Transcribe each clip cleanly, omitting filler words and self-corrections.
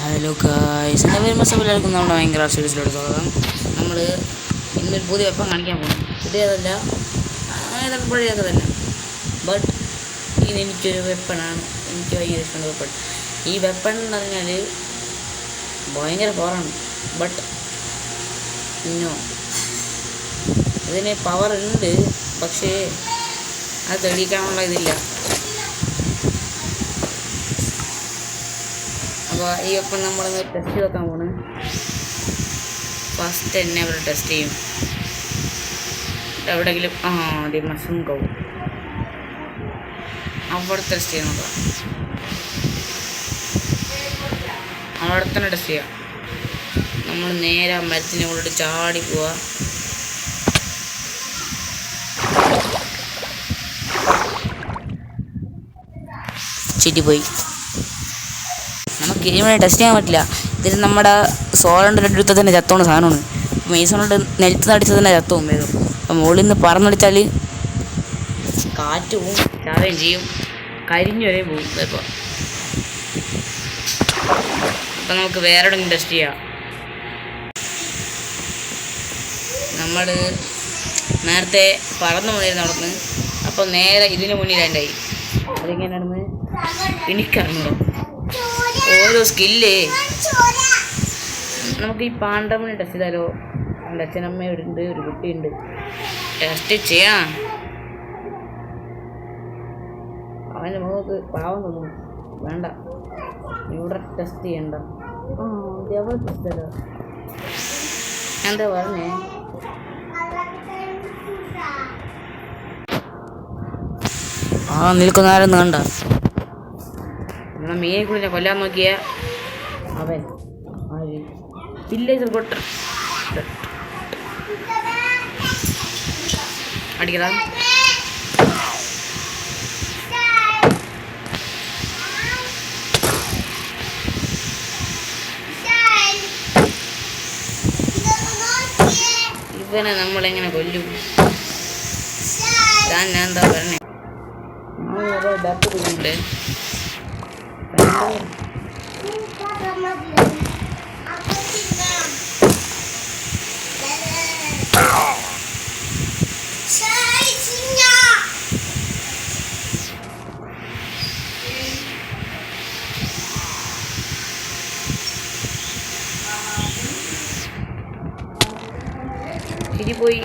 Hello guys, എൻ്റെ പേര് മസബ്. എല്ലാവർക്കും നമ്മുടെ ഭയങ്കര സീരീസിലോട്ട് സ്വാഗതം. നമ്മൾ ഇന്നൊരു പുതിയ വെപ്പൺ കാണിക്കാൻ പോകും. പുതിയതല്ല, ഏതൊക്കെ പഴയൊക്കെ തന്നെ. ബട്ട് ഇതെനിക്കൊരു വെപ്പണാണ്, എനിക്ക് ഭയങ്കര ഇഷ്ടമുള്ള വെപ്പൺ. ഈ വെപ്പൺ എന്ന് പറഞ്ഞാൽ ഭയങ്കര പവറാണ്. ബട്ട് ഇന്നോ ഇതിന് പവർ ഉണ്ട്, പക്ഷേ അത് തെളിയിക്കാനുള്ള ഇതില്ല. അപ്പോൾ ഈ വെപ്പൺ നമ്മളൊന്ന് ടെസ്റ്റ് ചെയ്ത് നോക്കാൻ പോണ്. ഫസ്റ്റ് തന്നെ അവർ ടെസ്റ്റ് ചെയ്യും. എവിടെയെങ്കിലും ആദ്യം മസം കവും അവിടെ ടെസ്റ്റ് ചെയ്യാൻ നോക്കാം. അവിടെ തന്നെ ടെസ്റ്റ് ചെയ്യാം. നമ്മൾ നേരെ മരത്തിനെ കൊണ്ടിട്ട് ചാടി പോവാ. ചുറ്റിപ്പോയി. നമുക്ക് ഇങ്ങനെ ടെസ്റ്റ് ചെയ്യാൻ പറ്റില്ല. ഇതിൽ നമ്മുടെ സോളൻ്റെ അടുത്ത് തന്നെ ചത്തോണ സാധനമാണ്. മെയ്സോണോട് നിലത്ത് നടിച്ചത് തന്നെ ചത്തവും വേഗം. അപ്പം മുകളിൽ നിന്ന് പറന്നടിച്ചാൽ കാറ്റ് പോവും, ചാവുകയും ചെയ്യും, കരിഞ്ഞു വരെയും പോവും. ചിലപ്പോൾ അപ്പം നമുക്ക് വേറെ എവിടെയെങ്കിലും ടെസ്റ്റ് ചെയ്യാം. നമ്മൾ നേരത്തെ പറന്നു പോയിരുന്നു അവിടെ നിന്ന്. അപ്പോൾ നേരെ ഇതിന് മുന്നിൽ ഉണ്ടായി. അതിങ്ങനെയാണെന്ന് എനിക്കറിഞ്ഞൂടാ. ഓരോ സ്കില്ലേ നമുക്ക് ഈ പാണ്ഡവന് ടെസ്റ്റ് ചെയ്താലോ? എൻ്റെ അച്ഛനമ്മയുണ്ട്, ഒരു കുട്ടിയുണ്ട്. ടെസ്റ്റ് ചെയ്യാം. അവൻ്റെ മുഖത്ത് പാവം തോന്നുന്നു. വേണ്ട, ഇവിടെ ടെസ്റ്റ് ചെയ്യണ്ട. എവിടെ ടെസ്റ്റ് ചെയ്തോ? എന്താ പറഞ്ഞേ? നിൽക്കുന്നവരൊന്നും കണ്ട. നമ്മളെ മീനെ കൂടി കൊല്ലാൻ നോക്കിയ അവൻ ആര് വില്ലേജ് കൊട്ട അടിക്കടാ. ഇവനെ നമ്മളെങ്ങനെ കൊല്ലും? ഞാൻ എന്താ പറഞ്ഞേ? ഡപ്പ് കുടിയുണ്ട്. ശരി പോയി.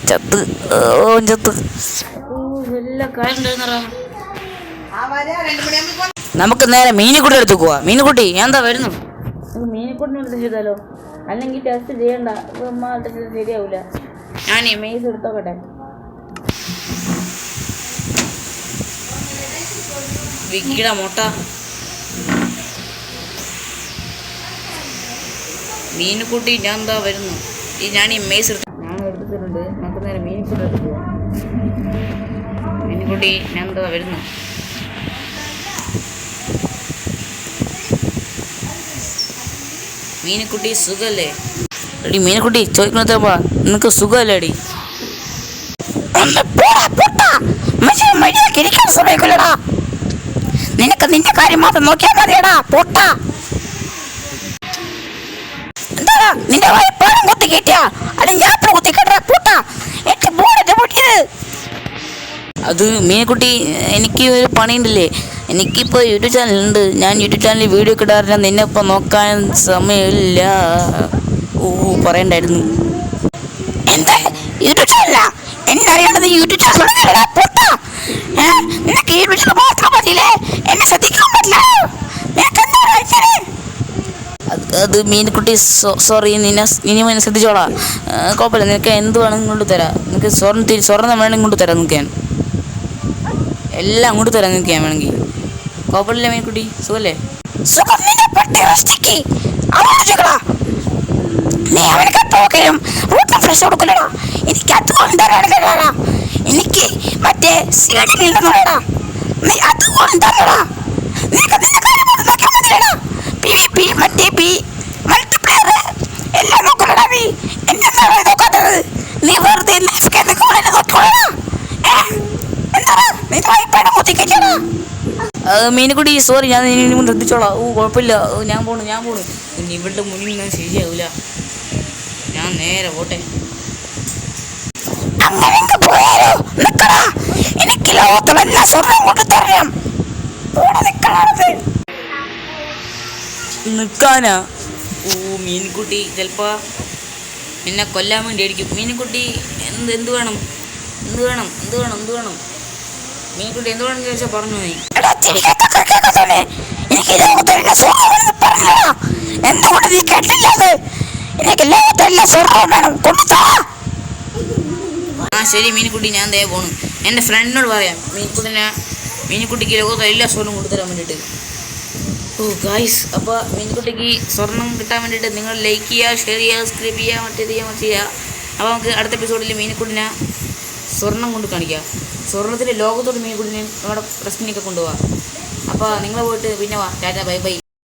ചത്ത് ചത്ത് എല്ലാം കാര്യം. നമുക്ക് നേരെ മീനിക്കുട്ടി എടുത്ത് പോവാ. മീനുകുട്ടി ഞാൻ എന്താ വരുന്നു? നമുക്ക് മീനിക്കുട്ടിനെ എടുത്ത് ചെയ്താലോ? അല്ലെങ്കിൽ ടെസ്റ്റ് ചെയ്യണ്ട, ടെസ്റ്റ് ശരിയാവില്ല. ഞാൻ മെയ്സ് എടുത്തോക്കട്ടെ. വിക്കിട മുട്ട. മീനുകുട്ടി ഞാൻ എന്താ വരുന്നു? ഞാൻ ഈ മെയ്സ് എടുത്തിട്ടുണ്ട്. നമുക്ക് നേരെ മീനിക്കുട്ടി എടുത്ത് പോവാം. മീനുകുട്ടി ഞാൻ എന്താ വരുന്നു? മീനുകുട്ടി സുഖല്ലേ? എടി മീനുകുട്ടി ചോദിക്കുന്നതാ, നിനക്ക് സുഖമല്ലേ? അടി നിനക്ക് നിന്റെ കാര്യം മാത്രം നോക്കിയാൽ മതിയടാ പൊട്ട. എന്താടാ നിന്റെ പേരും കുത്തി കയറ്റിയാ? അല്ലെങ്കിൽ യാത്ര കുത്തി കേട്ടാ പൊട്ട. എന്റെ ബോർഡ് പൊട്ടിയത്. അത് മീനുകുട്ടി, എനിക്ക് ഒരു പണിയുണ്ടല്ലേ. എനിക്കിപ്പോൾ യൂട്യൂബ് ചാനലുണ്ട്. ഞാൻ യൂട്യൂബ് ചാനലിൽ വീഡിയോ ഒക്കെ ഇടാറില്ല. നിന്നെ ഇപ്പോൾ നോക്കാൻ സമയമില്ല. പറയണ്ടായിരുന്നു. എന്താ യൂട്യൂബ് ചാനലാ? എന്നെ അറിയേണ്ടത് യൂട്യൂബ് ചാനൽ പൊട്ട. നിനക്ക് യൂട്യൂബ് ചാനൽ മാത്രം മതിയില്ലേ? എന്നെ ശ്രദ്ധിക്കാൻ പറ്റില്ല. അത് മീനുകുട്ടി സോറി, ഇനി ശ്രദ്ധിച്ചോളാം. കുഴപ്പമില്ല, നിനക്ക് എന്ത് വേണമെങ്കിലും കൊണ്ടുതരാം. നിനക്ക് സ്വർണ്ണം വേണമെങ്കിൽ കൊണ്ടുതരാം. നിനക്ക് ഞാൻ എല്ലാം അങ്ങോട്ട് തരാം. നിനക്ക് ഞാൻ വേണമെങ്കിൽ. കുഴപ്പമില്ല മീനുകുട്ടി, സുഖല്ലേ? എനിക്ക് മറ്റേ എല്ലാം നോക്കണടാ. നീ എന്നെ നോക്കാത്തത് നീ വെറുതെ മീനുകുട്ടി സോറി, ഞാൻ ഇനി ശ്രദ്ധിച്ചോളാം. കുഴപ്പമില്ല, ഞാൻ പോണു. ഇനി ഇവളുടെ മുന്നിൽ ഞാൻ ശരിയാവില്ല. ഞാൻ നേരെ പോട്ടെ. എനിക്ക് ലോകത്തിലെല്ലാം സ്വർണം കൊണ്ട് തരാം. നിൽക്കാനാ? മീൻകുട്ടി ചിലപ്പോൾ എന്നെ കൊല്ലാൻ വേണ്ടി ആയിരിക്കും. മീൻകുട്ടി എന്ത് വേണം? മീൻകുട്ടി എന്ത് വേണം ചോദിച്ചാൽ പറഞ്ഞു നീ. എന്തുകൊണ്ട് നീ കേട്ടില്ലത്? എനിക്ക് ലോകത്തെല്ലാം സ്വർണം വേണം, കൊണ്ടുതാ. ശരി മീൻകുട്ടി, ഞാൻ ദേ പോണു. എൻ്റെ ഫ്രണ്ടിനോട് പറയാം മീൻകുട്ടിക്ക് ലോകത്തെ എല്ലാ സ്വർണ്ണം കൊണ്ടുതരാൻ വേണ്ടിയിട്ട്. ഗായ്സ്, അപ്പോൾ മീൻകുട്ടിക്ക് സ്വർണം കിട്ടാൻ വേണ്ടിയിട്ട് നിങ്ങൾ ലൈക്ക് ചെയ്യുക, ഷെയർ ചെയ്യുക, സബ്സ്ക്രൈബ് ചെയ്യുക, മറ്റേത് ചെയ്യുക. അപ്പോൾ നമുക്ക് അടുത്ത എപ്പിസോഡിൽ മീൻകുട്ടിനെ സ്വർണം കൊണ്ട് കാണിക്കുക. സ്വർണത്തിൻ്റെ ലോകത്തോട് മീൻകുട്ടിനെ നമ്മുടെ പ്രശ്നമൊക്കെ കൊണ്ടുപോകാം. അപ്പോൾ നിങ്ങൾ പോയിട്ട് പിന്നെ വാ. ടാറ്റ, ബൈ.